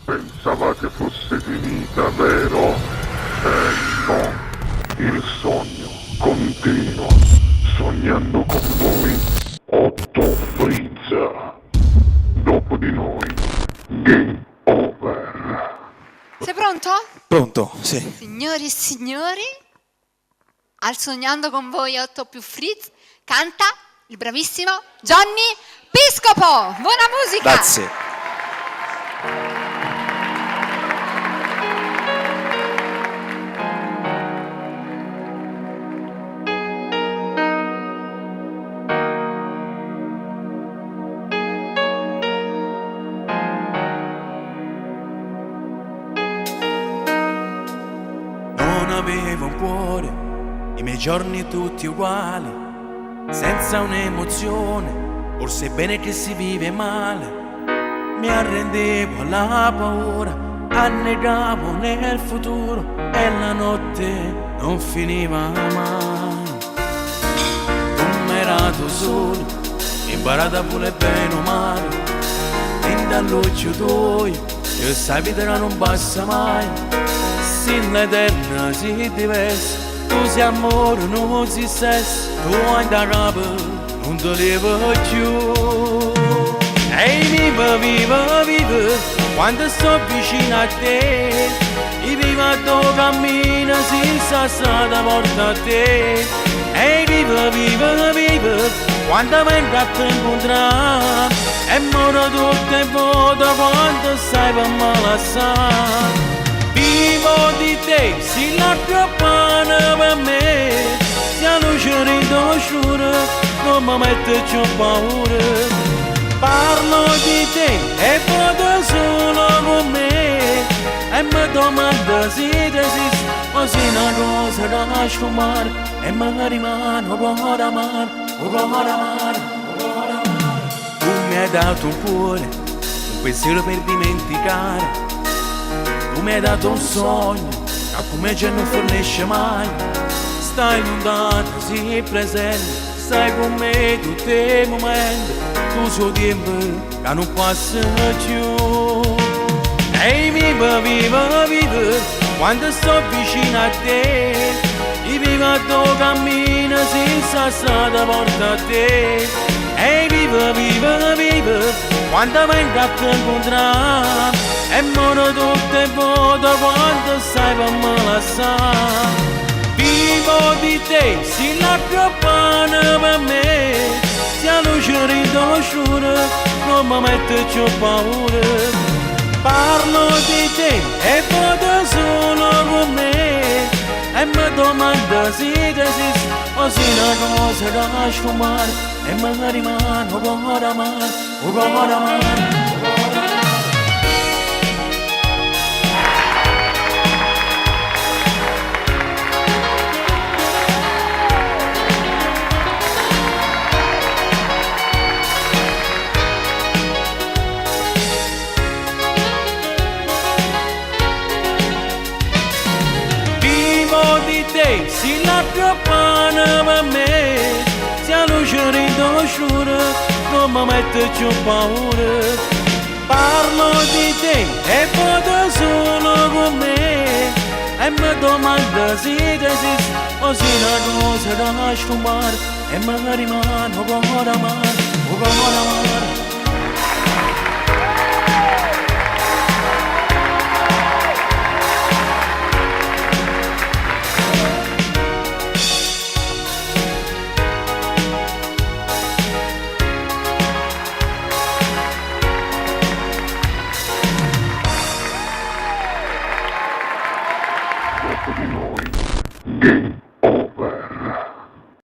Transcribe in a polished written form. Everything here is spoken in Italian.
Pensavate fosse finita, vero? No. Il sogno continua. Sognando con voi, Otto Frizza. Dopo di noi, game over. Sei pronto? Pronto? Sì. Signori e signori, al Sognando con voi 8 più Fritz canta il bravissimo Johnny Piscopo. Buona musica! Grazie. Non avevo un cuore, i miei giorni tutti uguali, senza un'emozione, forse è bene che si vive male. Mi arrendevo alla paura, annegavo nel futuro e la notte non finiva mai. Come erato solo, imparata pure bene o male, fin dall'occhio tuo, io sai vita non passa mai. Se l'eterna si diversa, tu sei amore, non si stesso, tu hai da capo, non ti levo più. Ehi viva, viva, viva, quando sto vicino a te, io vivo a tuo cammino, si sa strada porta a te. Ehi viva, viva, viva, quando vengo a te incontrare, e moro tutto e voto quando stai per malassare. Vivo di te, si la più buona per me, se la luce ridosciura, non mi mette più paura. Parlo di te e vado solo con me, e mi domando se esiste, o se una cosa da sfumare, e mi rimane un cuore amaro, un cuore amaro, un cuore amaro. Tu mi hai dato un cuore, un pensiero per dimenticare. Tu mi hai dato un sogno, a come già non fornisce mai. Stai lontano, sii presente, stai con me tutti i momenti. Tu sei tempo che non passa più. Ehi viva, viva, viva, quando sto vicino a te, io vivo a tuo cammino, senza strada porta a te. Ehi viva, viva, viva, quando vengo a te incontrare, e moro tutto e voto quando stai per malassare. Vivo di te, si la più buona per me, se la luce ridosciura, non mi mette più paura. Parlo di te e vado solo con me, e mi domando se esiste, o se una cosa da sfumare, e mi rimane un cuore amaro, un cuore amaro. Si la più buona per me, se la luce ridosciura, non mi mette più paura. Parlo di te e vado solo con me, e mi domando se esiste, o se una cosa da sfumare, e mi rimane un cuore amaro, un cuore amaro.